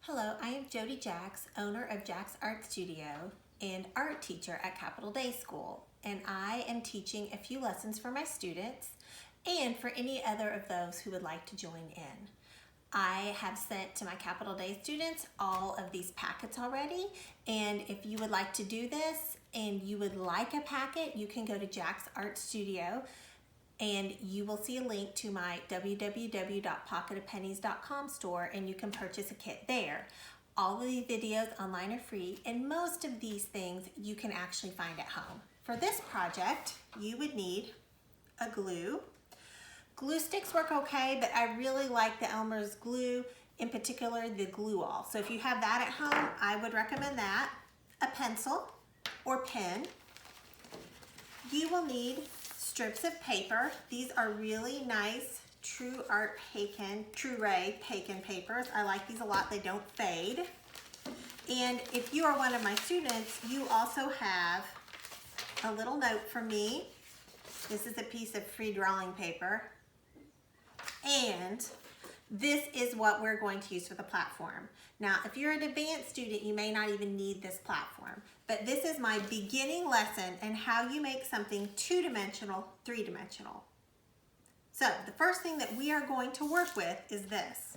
Hello, I am Jody Jacks, owner of Jacks Art Studio and art teacher at Capital Day School. And I am teaching a few lessons for my students and for any other of those who would like to join in. I have sent to my Capital Day students all of these packets already. And if you would like to do this and you would like a packet, you can go to Jacks Art Studio and you will see a link to my www.pocketofpennies.com store and you can purchase a kit there. All of these videos online are free and most of these things you can actually find at home. For this project, you would need a glue. Glue sticks work okay, but I really like the Elmer's glue, in particular the Glue All. So if you have that at home, I would recommend that. A pencil or pen. You will need strips of paper. These are really nice True Ray Paken papers. I like these a lot. They don't fade. And if you are one of my students, you also have a little note from me. This is a piece of free drawing paper. And this is what we're going to use for the platform. Now, if you're an advanced student, you may not even need this platform, but this is my beginning lesson in how you make something two-dimensional, three-dimensional. So the first thing that we are going to work with is this.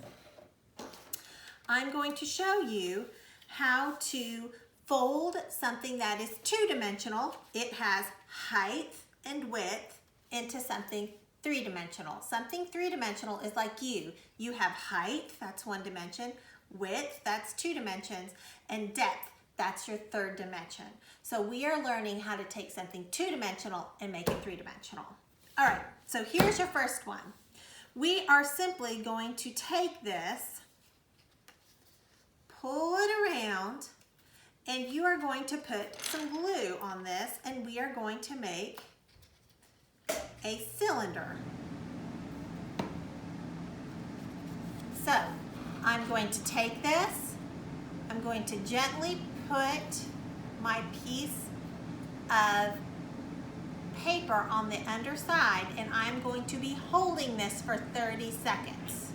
I'm going to show you how to fold something that is two-dimensional. It has height and width into something three-dimensional. Something three-dimensional is like you. You have height, that's one dimension, width, that's two dimensions, and depth, that's your third dimension. So we are learning how to take something two-dimensional and make it three-dimensional. All right, so here's your first one. We are simply going to take this, pull it around, and you are going to put some glue on this, and we are going to make a cylinder. So I'm going to take this, I'm going to gently put my piece of paper on the underside and I'm going to be holding this for 30 seconds.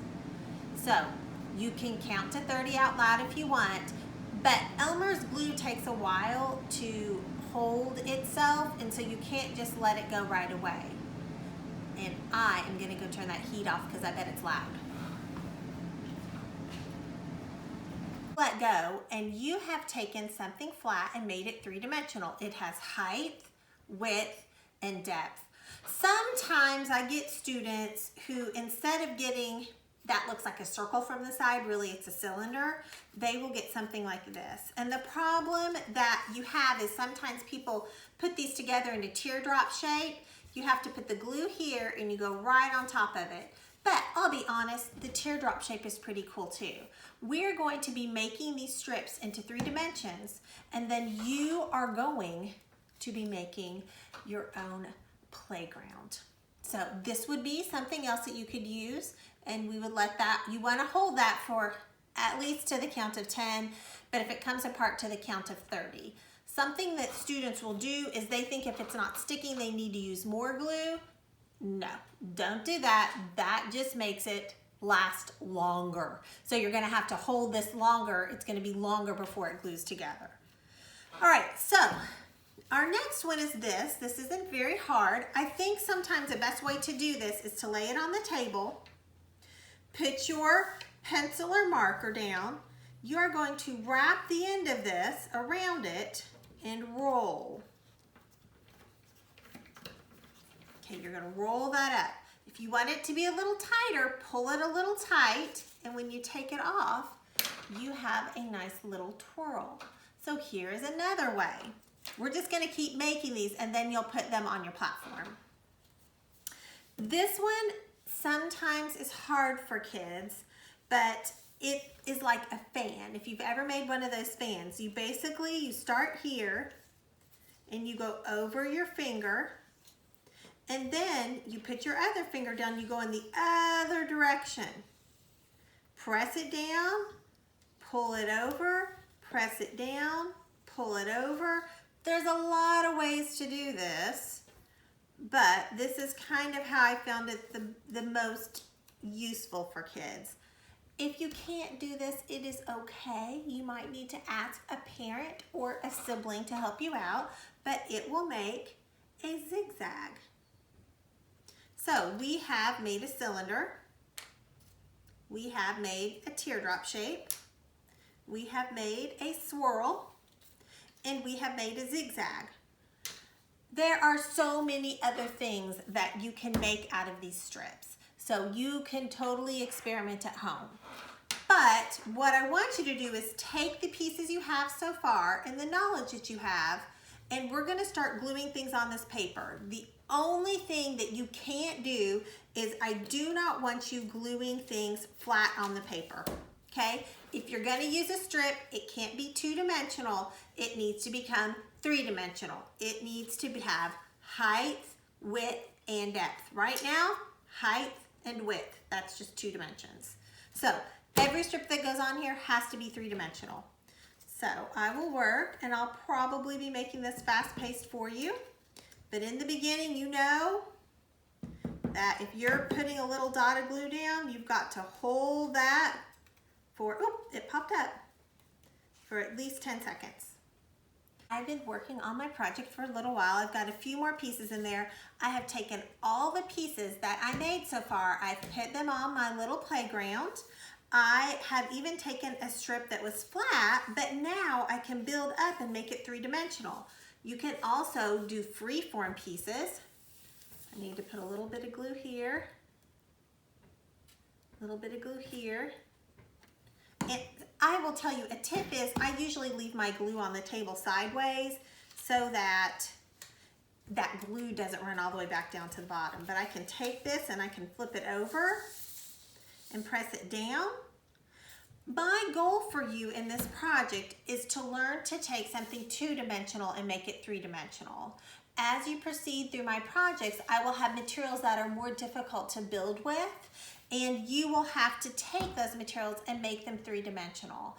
So you can count to 30 out loud if you want, but Elmer's glue takes a while to hold itself and so you can't just let it go right away. And I am gonna go turn that heat off because I bet it's loud. Let go, and you have taken something flat and made it three-dimensional. It has height, width, and depth. Sometimes I get students who, instead of getting that looks like a circle from the side, really it's a cylinder, they will get something like this. And the problem that you have is sometimes people put these together in a teardrop shape. You have to put the glue here and you go right on top of it. But I'll be honest, the teardrop shape is pretty cool too. We're going to be making these strips into three dimensions and then you are going to be making your own playground. So this would be something else that you could use and we would let that, you want to hold that for at least to the count of 10, but if it comes apart to the count of 30. Something that students will do is they think if it's not sticking, they need to use more glue. No, don't do that. That just makes it last longer. So you're gonna have to hold this longer. It's gonna be longer before it glues together. All right, so our next one is this. This isn't very hard. I think sometimes the best way to do this is to lay it on the table, put your pencil or marker down. You are going to wrap the end of this around it and roll. Okay, you're gonna roll that up. If you want it to be a little tighter, pull it a little tight, and when you take it off, you have a nice little twirl. So here is another way. We're just gonna keep making these and then you'll put them on your platform. This one sometimes is hard for kids, but it is like a fan. If you've ever made one of those fans, you start here and you go over your finger and then you put your other finger down, you go in the other direction. Press it down, pull it over, press it down, pull it over. There's a lot of ways to do this, but this is kind of how I found it the most useful for kids. If you can't do this, it is okay. You might need to ask a parent or a sibling to help you out, but it will make a zigzag. So we have made a cylinder. We have made a teardrop shape. We have made a swirl, and we have made a zigzag. There are so many other things that you can make out of these strips. So you can totally experiment at home. But what I want you to do is take the pieces you have so far and the knowledge that you have, and we're gonna start gluing things on this paper. The only thing that you can't do is I do not want you gluing things flat on the paper, okay? If you're gonna use a strip, it can't be two-dimensional. It needs to become three-dimensional. It needs to have height, width, and depth. Right now, height and width, that's just 2 dimensions. So every strip that goes on here has to be three-dimensional. So I will work, and I'll probably be making this fast-paced for you. But in the beginning, you know that if you're putting a little dot of glue down, you've got to hold that for, oh, it popped up, for at least 10 seconds. I've been working on my project for a little while. I've got a few more pieces in there. I have taken all the pieces that I made so far. I've put them on my little playground. I have even taken a strip that was flat, but now I can build up and make it three-dimensional. You can also do free-form pieces. I need to put a little bit of glue here, a little bit of glue here. And I will tell you, a tip is I usually leave my glue on the table sideways so that that glue doesn't run all the way back down to the bottom. But I can take this and I can flip it over and press it down. My goal for you in this project is to learn to take something two-dimensional and make it three-dimensional. As you proceed through my projects, I will have materials that are more difficult to build with, and you will have to take those materials and make them three-dimensional.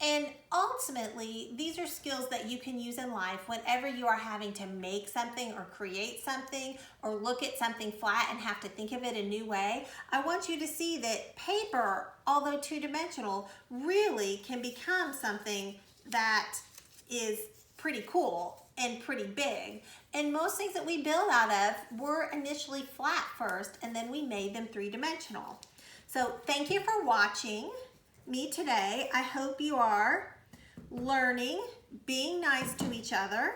And ultimately, these are skills that you can use in life whenever you are having to make something or create something or look at something flat and have to think of it a new way. I want you to see that paper, although two-dimensional, really can become something that is pretty cool and pretty big. And most things that we build out of were initially flat first, and then we made them three-dimensional. So thank you for watching me today. I hope you are learning, being nice to each other.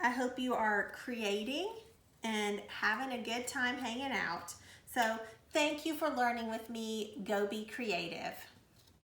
I hope you are creating and having a good time hanging out. So thank you for learning with me. Go be creative.